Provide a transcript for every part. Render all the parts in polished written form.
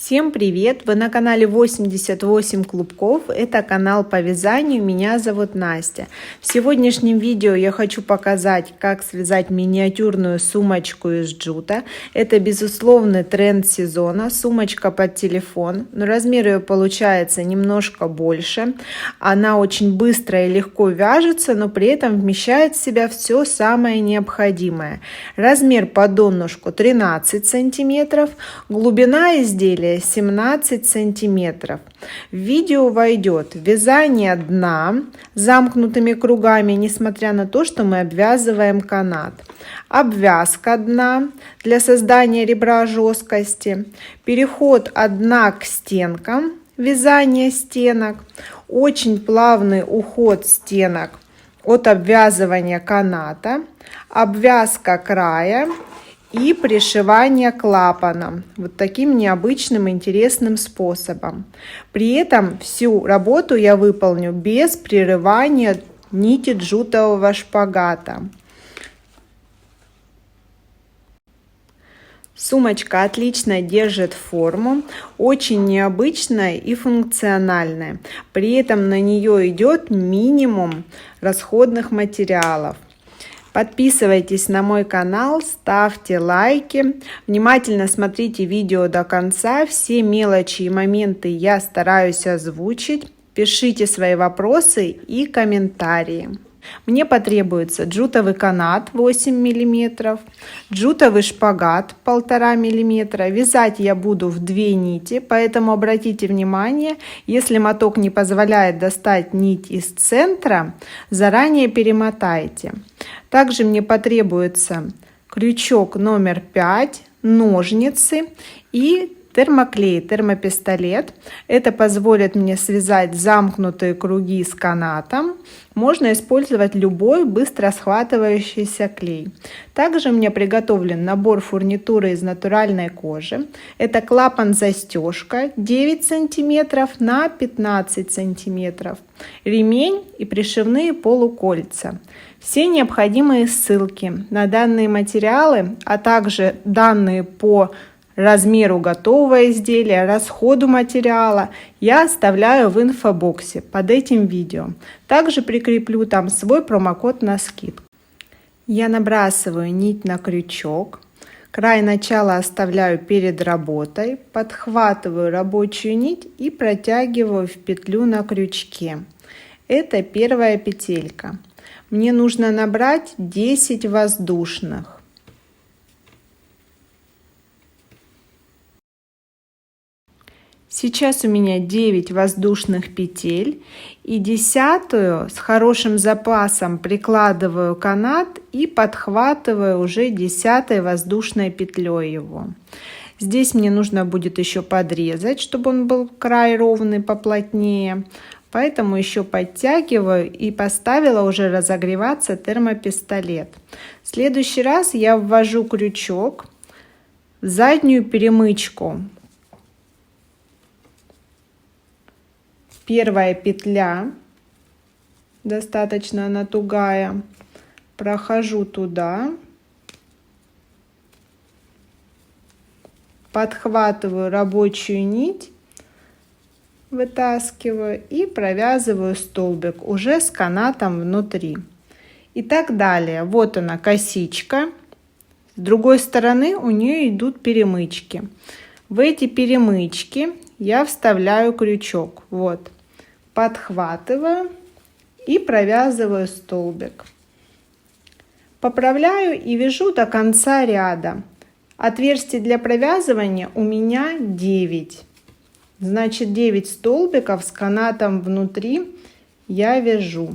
Всем привет! Вы на канале 88 клубков. Это канал по вязанию. Меня зовут Настя. В сегодняшнем видео я хочу показать, как связать миниатюрную сумочку из джута. Это безусловный тренд сезона. Сумочка под телефон, но размер ее получается немножко больше. Она очень быстро и легко вяжется, но при этом вмещает в себя все самое необходимое. Размер по донышку 13 сантиметров, глубина изделия 17 сантиметров. В видео войдет вязание дна замкнутыми кругами, несмотря на то, что мы обвязываем канат, обвязка дна для создания ребра жесткости, переход от дна к стенкам, вязание стенок, очень плавный уход стенок от обвязывания каната, обвязка края и пришивание клапаном вот таким необычным интересным способом. При этом всю работу я выполню без прерывания нити джутового шпагата. Сумочка отлично держит форму, очень необычная и функциональная. При этом на нее идет минимум расходных материалов. Подписывайтесь на мой канал, ставьте лайки, внимательно смотрите видео до конца, все мелочи и моменты я стараюсь озвучить. Пишите свои вопросы и комментарии. Мне потребуется джутовый канат 8 мм, джутовый шпагат 1,5 мм. Вязать я буду в 2 нити, поэтому обратите внимание, если моток не позволяет достать нить из центра, заранее перемотайте. Также мне потребуется крючок номер 5, ножницы и термоклей, термопистолет. Это позволит мне связать замкнутые круги с канатом. Можно использовать любой быстро схватывающийся клей. Также мне приготовлен набор фурнитуры из натуральной кожи. Это клапан-застежка 9 см на 15 см, ремень и пришивные полукольца. Все необходимые ссылки на данные материалы, а также данные по размеру готового изделия, расходу материала я оставляю в инфобоксе под этим видео. Также прикреплю там свой промокод на скидку. Я набрасываю нить на крючок, край начала оставляю перед работой, подхватываю рабочую нить и протягиваю в петлю на крючке. Это первая петелька. Мне нужно набрать 10 воздушных. Сейчас у меня 9 воздушных петель, и 10-ю с хорошим запасом прикладываю канат и подхватываю уже 10-й воздушной петлей его. Здесь мне нужно будет еще подрезать, чтобы он был край ровный, поплотнее. Поэтому еще подтягиваю и поставила уже разогреваться термопистолет. В следующий раз я ввожу крючок в заднюю перемычку. Первая петля, достаточно она тугая, прохожу туда, подхватываю рабочую нить, вытаскиваю и провязываю столбик уже с канатом внутри. И так далее. Вот она, косичка. С другой стороны у нее идут перемычки. В эти перемычки я вставляю крючок. Вот. Подхватываю и провязываю столбик. Поправляю и вяжу до конца ряда. Отверстий для провязывания у меня 9. Значит, 9 столбиков с канатом внутри я вяжу.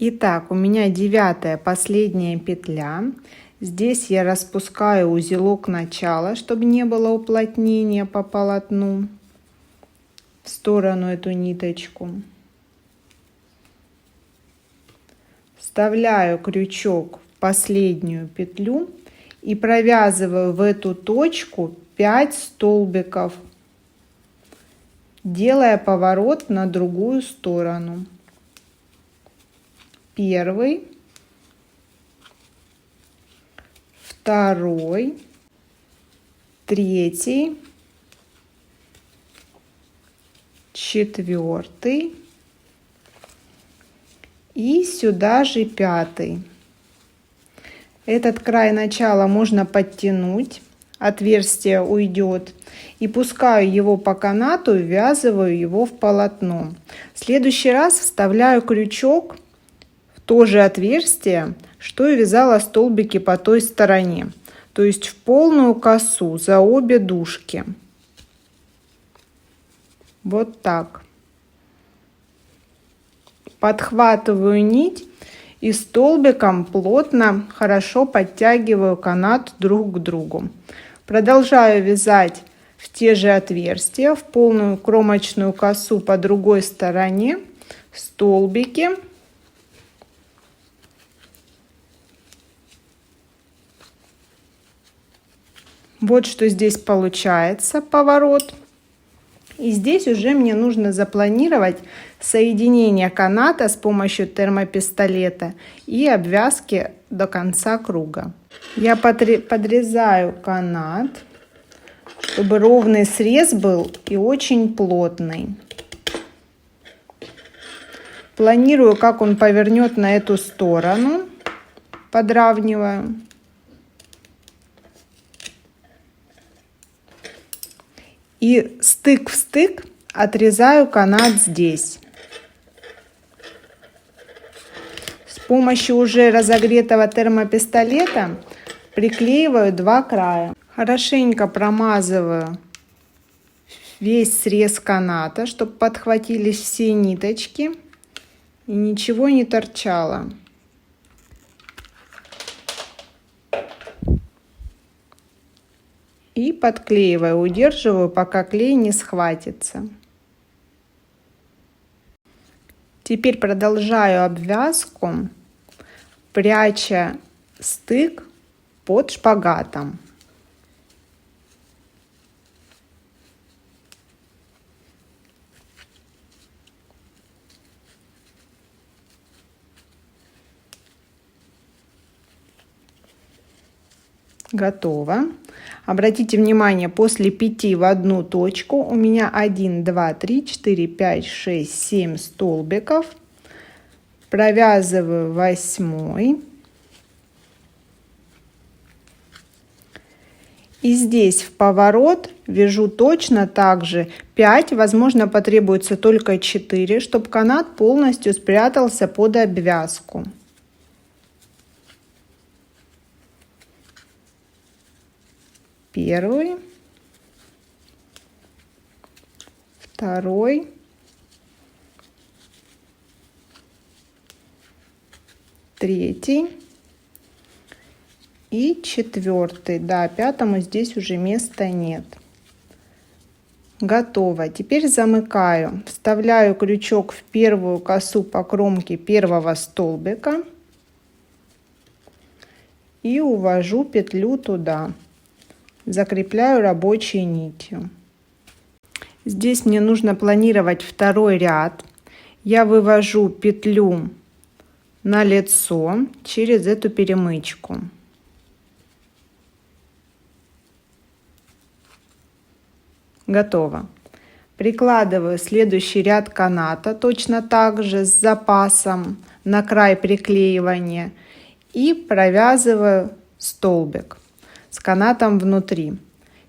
Итак, у меня 9-я последняя петля. Здесь я распускаю узелок начала, чтобы не было уплотнения по полотну. В сторону эту ниточку. Вставляю крючок в последнюю петлю и провязываю в эту точку 5 столбиков, делая поворот на другую сторону. Первый, второй, третий, четвертый и сюда же пятый. Этот край начала можно подтянуть, отверстие уйдет, и пускаю его по канату и ввязываю его в полотно. В следующий раз вставляю крючок в то же отверстие, что и вязала столбики по той стороне, то есть в полную косу за обе дужки. Вот так. Подхватываю нить и столбиком плотно, хорошо подтягиваю канат друг к другу. Продолжаю вязать в те же отверстия, в полную кромочную косу по другой стороне, столбики. Вот что здесь получается, поворот. И здесь уже мне нужно запланировать соединение каната с помощью термопистолета и обвязки до конца круга. Я подрезаю канат, чтобы ровный срез был и очень плотный. Планирую, как он повернет на эту сторону. Подравниваю. И стык в стык отрезаю канат здесь. С помощью уже разогретого термопистолета приклеиваю два края. Хорошенько промазываю весь срез каната, чтобы подхватились все ниточки и ничего не торчало. И подклеиваю, удерживаю, пока клей не схватится. Теперь продолжаю обвязку, пряча стык под шпагатом. Готово. Обратите внимание, после 5 в одну точку у меня 1, 2, 3, 4, 5, 6, 7 столбиков. Провязываю 8. И здесь в поворот вяжу точно так же 5, возможно, потребуется только 4, чтобы канат полностью спрятался под обвязку. Первый, второй, третий и четвертый. Да, пятому здесь уже места нет. Готово. Теперь замыкаю. Вставляю крючок в первую косу по кромке первого столбика и увожу петлю туда. Закрепляю рабочей нитью. Здесь мне нужно планировать второй ряд. Я вывожу петлю на лицо через эту перемычку. Готово. Прикладываю следующий ряд каната точно так же с запасом на край приклеивания и провязываю столбик с канатом внутри.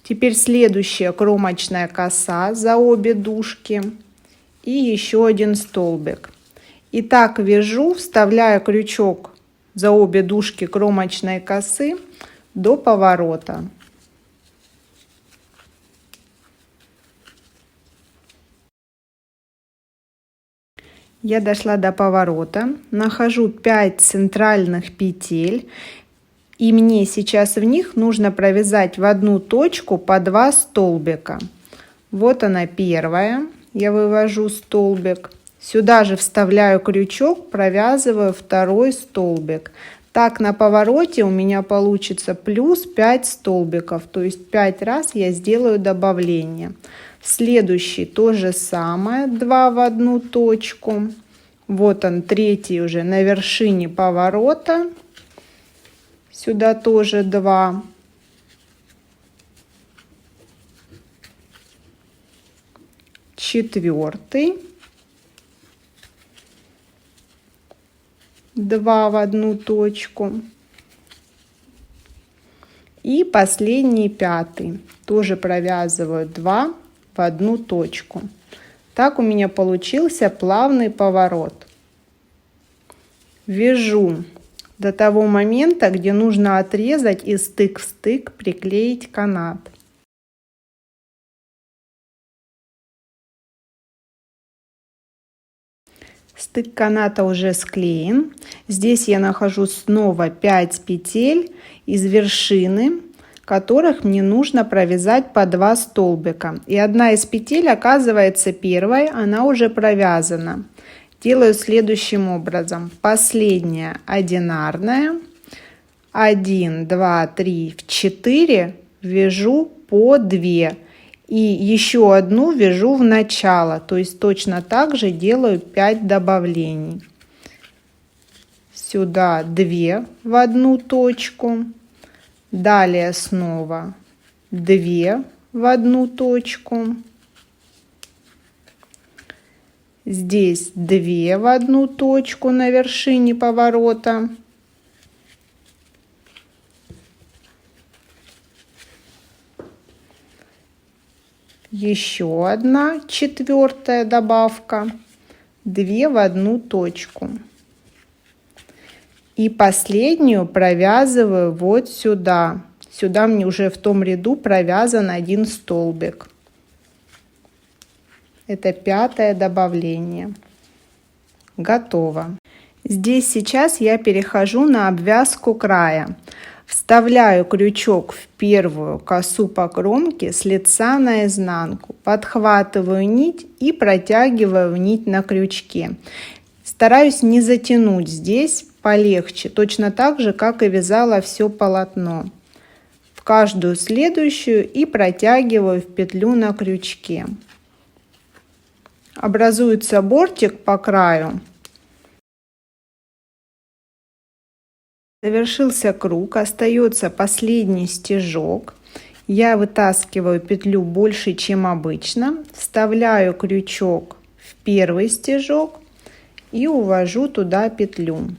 Теперь следующая кромочная коса за обе дужки и еще один столбик. И так вяжу, вставляя крючок за обе дужки кромочной косы до поворота. Я дошла до поворота, нахожу 5 центральных петель. И мне сейчас в них нужно провязать в одну точку по 2 столбика. Вот она первая. Я вывожу столбик. Сюда же вставляю крючок, провязываю второй столбик. Так на повороте у меня получится плюс 5 столбиков. То есть 5 раз я сделаю добавление. Следующий то же самое. 2 в одну точку. Вот он, третий уже на вершине поворота. Сюда тоже 2. Четвертый. 2 в одну точку. И последний 5. Тоже провязываю 2 в одну точку. Так у меня получился плавный поворот. Вяжу до того момента, где нужно отрезать и стык в стык приклеить канат. Стык каната уже склеен. Здесь я нахожу снова 5 петель из вершины, которых мне нужно провязать по 2 столбика. И одна из петель оказывается первой, она уже провязана. Делаю следующим образом. Последняя одинарная. 1, 2, 3, 4 вяжу по 2. И еще одну вяжу в начало, то есть точно так же делаю 5 добавлений. Сюда 2 в одну точку, далее снова 2 в одну точку, здесь 2 в одну точку на вершине поворота. Еще одна четвертая добавка, 2 в одну точку. И последнюю провязываю вот сюда. Сюда мне уже в том ряду провязан 1 столбик. Это 5-е добавление. Готово. Здесь сейчас я перехожу на обвязку края. Вставляю крючок в первую косу по кромке с лица на изнанку, подхватываю нить и протягиваю нить на крючке. Стараюсь не затянуть здесь, полегче, точно так же, как и вязала все полотно. В каждую следующую и протягиваю в петлю на крючке. Образуется бортик по краю. Завершился круг, остается последний стежок. Я вытаскиваю петлю больше, чем обычно, вставляю крючок в первый стежок и увожу туда петлю.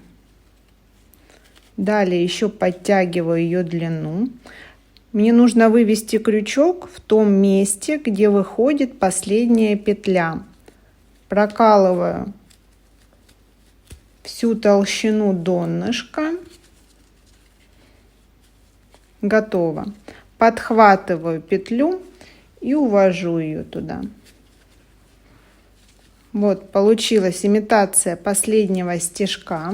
Далее еще подтягиваю ее длину. Мне нужно вывести крючок в том месте, где выходит последняя петля. Прокалываю всю толщину донышка. Готово. Подхватываю петлю и увожу ее туда. Вот получилась имитация последнего стежка.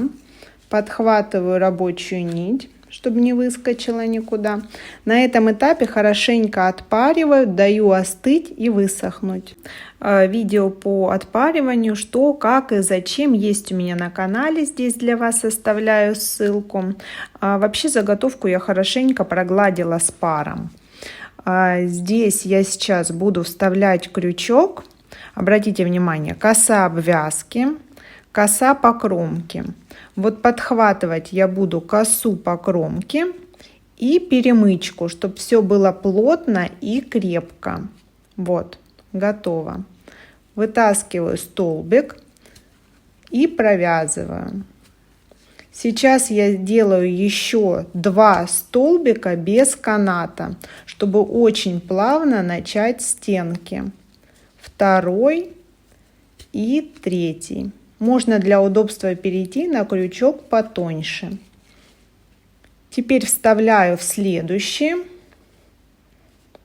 Подхватываю рабочую нить, чтобы не выскочила никуда. На этом этапе хорошенько отпариваю, даю остыть и высохнуть. Видео по отпариванию, что, как и зачем, есть у меня на канале. Здесь для вас оставляю ссылку. Вообще заготовку я хорошенько прогладила с паром. Здесь я сейчас буду вставлять крючок. Обратите внимание, коса обвязки, коса по кромке. Вот подхватывать я буду косу по кромке и перемычку, чтобы все было плотно и крепко. Вот, готово. Вытаскиваю столбик и провязываю. Сейчас я делаю еще 2 столбика без каната, чтобы очень плавно начать стенки. 2-й и 3-й. Можно для удобства перейти на крючок потоньше. Теперь вставляю в следующий.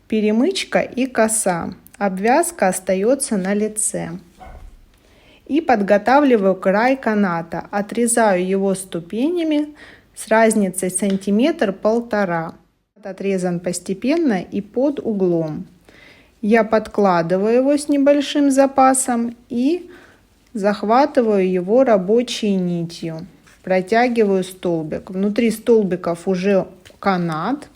Перемычка и коса. Обвязка остается на лице. И подготавливаю край каната. Отрезаю его ступенями с разницей 1–1,5 см. Отрезан постепенно и под углом. Я подкладываю его с небольшим запасом и захватываю его рабочей нитью. Протягиваю столбик. Внутри столбиков уже канат.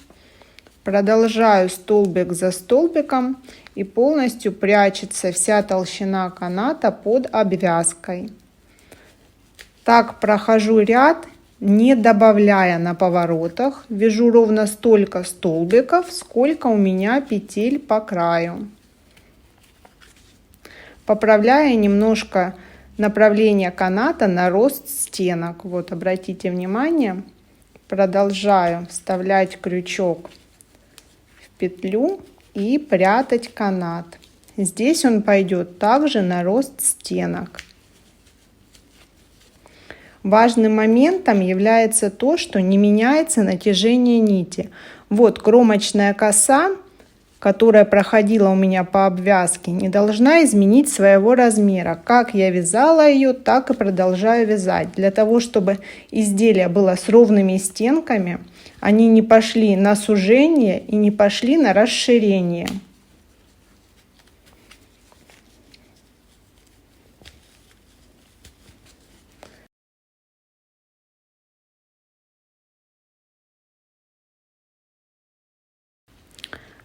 Продолжаю столбик за столбиком, и полностью прячется вся толщина каната под обвязкой. Так прохожу ряд не добавляя на поворотах. Вяжу ровно столько столбиков, сколько у меня петель по краю. Поправляя немножко направление каната на рост стенок. Вот, обратите внимание, продолжаю вставлять крючок в петлю и прятать канат. Здесь он пойдет также на рост стенок. Важным моментом является то, что не меняется натяжение нити. Вот кромочная коса, которая проходила у меня по обвязке, не должна изменить своего размера. Как я вязала ее, так и продолжаю вязать. Для того, чтобы изделие было с ровными стенками, они не пошли на сужение и не пошли на расширение.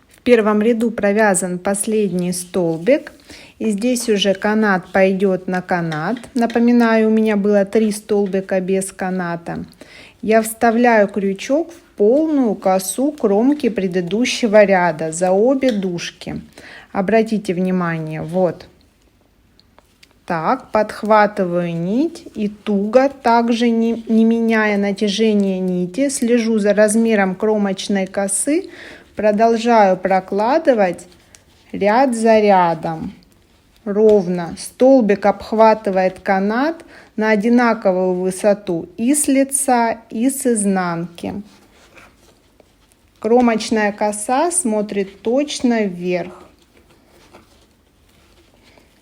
В первом ряду провязан последний столбик, и здесь уже канат пойдет на канат. Напоминаю, у меня было 3 столбика без каната. Я вставляю крючок в полную косу кромки предыдущего ряда за обе дужки. Обратите внимание, вот так, подхватываю нить и туго, также не меняя натяжение нити, слежу за размером кромочной косы. Продолжаю прокладывать ряд за рядом. Ровно. Столбик обхватывает канат на одинаковую высоту и с лица, и с изнанки. Кромочная коса смотрит точно вверх.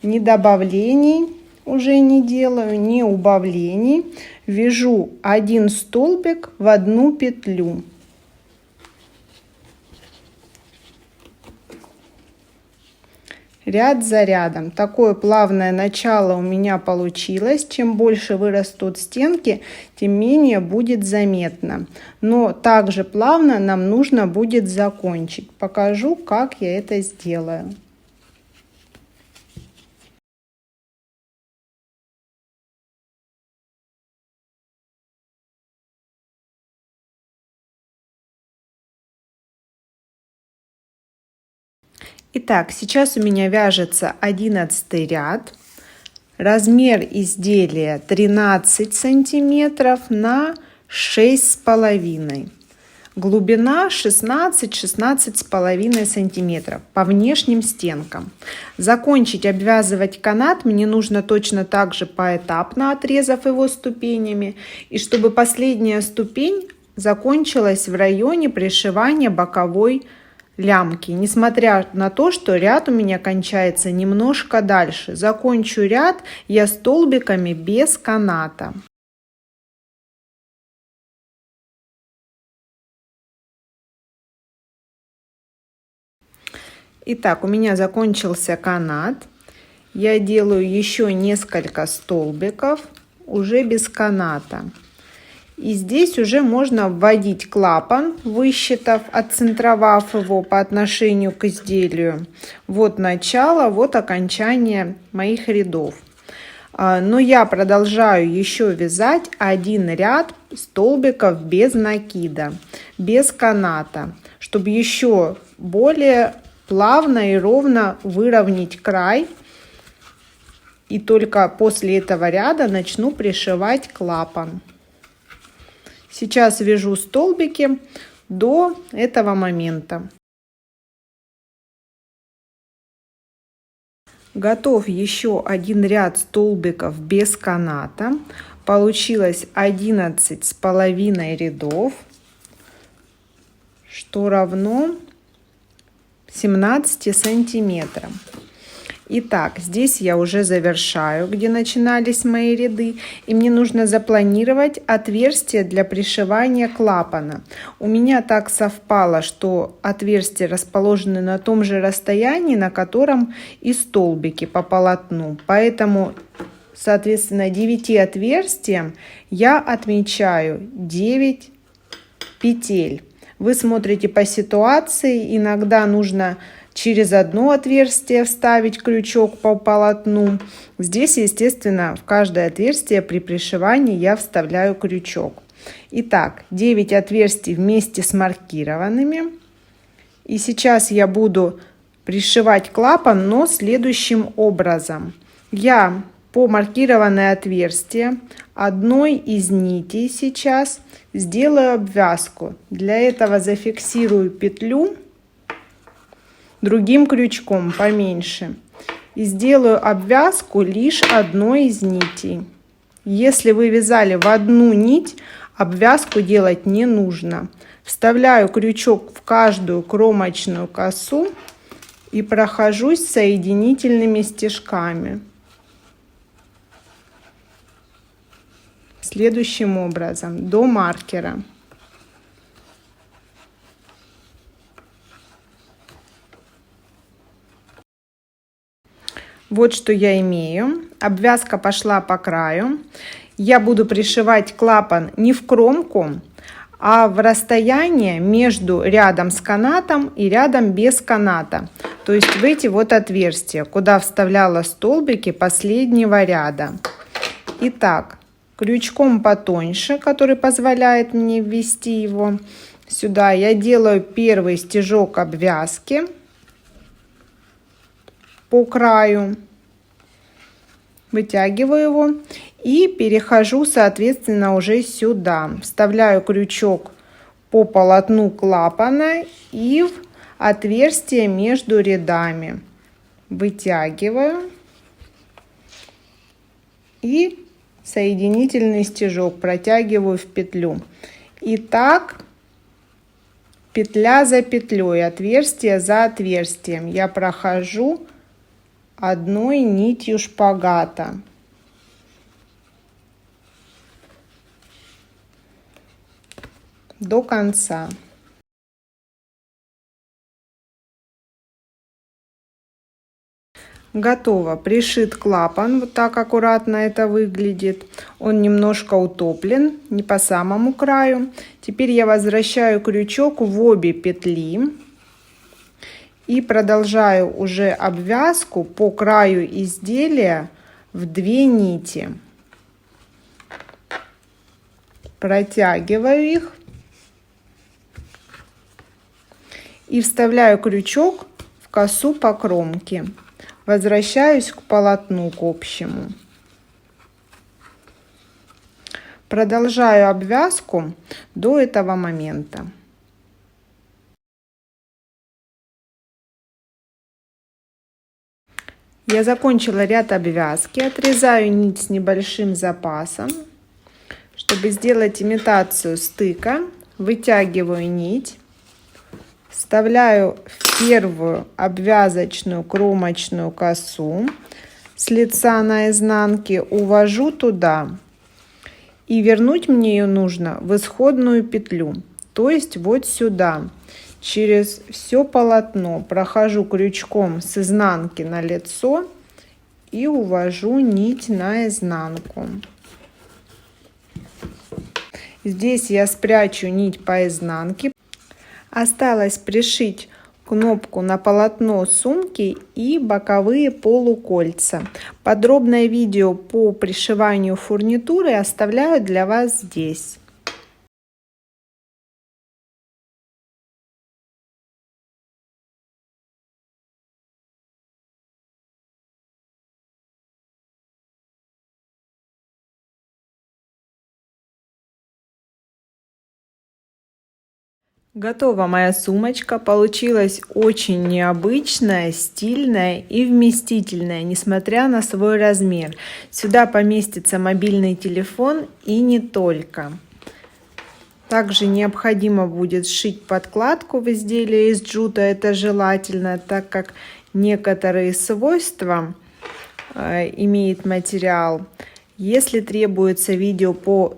Ни добавлений уже не делаю, ни убавлений. Вяжу один столбик в одну петлю. Ряд за рядом. Такое плавное начало у меня получилось. Чем больше вырастут стенки, тем менее будет заметно. Но также плавно нам нужно будет закончить. Покажу, как я это сделаю. Итак, сейчас у меня вяжется 11 ряд. Размер изделия 13 сантиметров на 6,5. Глубина 16-16,5 сантиметров по внешним стенкам. Закончить обвязывать канат мне нужно точно так же поэтапно, отрезав его ступенями. И чтобы последняя ступень закончилась в районе пришивания боковой лямки, несмотря на то, что ряд у меня кончается немножко дальше. Закончу ряд я столбиками без каната. Итак, у меня закончился канат. Я делаю еще несколько столбиков уже без каната. И здесь уже можно вводить клапан, высчитав, отцентровав его по отношению к изделию. Вот начало, вот окончание моих рядов. Но я продолжаю еще вязать один ряд столбиков без накида, без каната, чтобы еще более плавно и ровно выровнять край. И только после этого ряда начну пришивать клапан. Сейчас вяжу столбики до этого момента. Готов еще один ряд столбиков без каната. Получилось 11,5 рядов, что равно 17 сантиметрам. Итак, здесь я уже завершаю, где начинались мои ряды, и мне нужно запланировать отверстие для пришивания клапана. У меня так совпало, что отверстия расположены на том же расстоянии, на котором и столбики по полотну, поэтому, соответственно, 9 отверстиям я отмечаю 9 петель. Вы смотрите по ситуации, иногда нужно через одно отверстие вставить крючок по полотну. Здесь, естественно, в каждое отверстие при пришивании я вставляю крючок. Итак, 9 отверстий вместе с маркированными. И сейчас я буду пришивать клапан, но следующим образом. Я по маркированное отверстие одной из нитей сейчас сделаю обвязку. Для этого зафиксирую петлю другим крючком поменьше и сделаю обвязку лишь одной из нитей. Если вы вязали в одну нить, обвязку делать не нужно. Вставляю крючок в каждую кромочную косу и прохожусь соединительными стежками. Следующим образом до маркера. Вот что я имею. Обвязка пошла по краю. Я буду пришивать клапан не в кромку, а в расстояние между рядом с канатом и рядом без каната. То есть в эти вот отверстия, куда вставляла столбики последнего ряда. Итак, крючком потоньше, который позволяет мне ввести его сюда, я делаю первый стежок обвязки по краю, вытягиваю его и перехожу, соответственно, уже сюда. Вставляю крючок по полотну клапана и в отверстие между рядами. Вытягиваю и соединительный стежок протягиваю в петлю. И так петля за петлей, отверстие за отверстием я прохожу одной нитью шпагата. До конца. Готово. Пришит клапан. Вот так аккуратно это выглядит. Он немножко утоплен, не по самому краю. Теперь я возвращаю крючок в обе петли и продолжаю уже обвязку по краю изделия в 2 нити. Протягиваю их и вставляю крючок в косу по кромке. Возвращаюсь к полотну, к общему. Продолжаю обвязку до этого момента. Я закончила ряд обвязки. Отрезаю нить с небольшим запасом, чтобы сделать имитацию стыка. Вытягиваю нить. Вставляю в первую обвязочную кромочную косу с лица на изнанке, увожу туда. И вернуть мне ее нужно в исходную петлю, то есть вот сюда. Через все полотно прохожу крючком с изнанки на лицо и увожу нить на изнанку. Здесь я спрячу нить по изнанке. Осталось пришить кнопку на полотно сумки и боковые полукольца. Подробное видео по пришиванию фурнитуры оставляю для вас здесь. Готова моя сумочка. Получилась очень необычная, стильная и вместительная, несмотря на свой размер. Сюда поместится мобильный телефон и не только. Также необходимо будет сшить подкладку в изделии из джута. Это желательно, так как некоторые свойства имеет материал. Если требуется видео по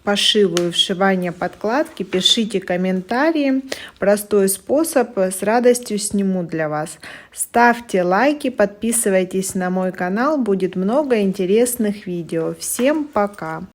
пошиву и вшиванию подкладки, пишите комментарии. Простой способ, с радостью сниму для вас. Ставьте лайки, подписывайтесь на мой канал, будет много интересных видео. Всем пока!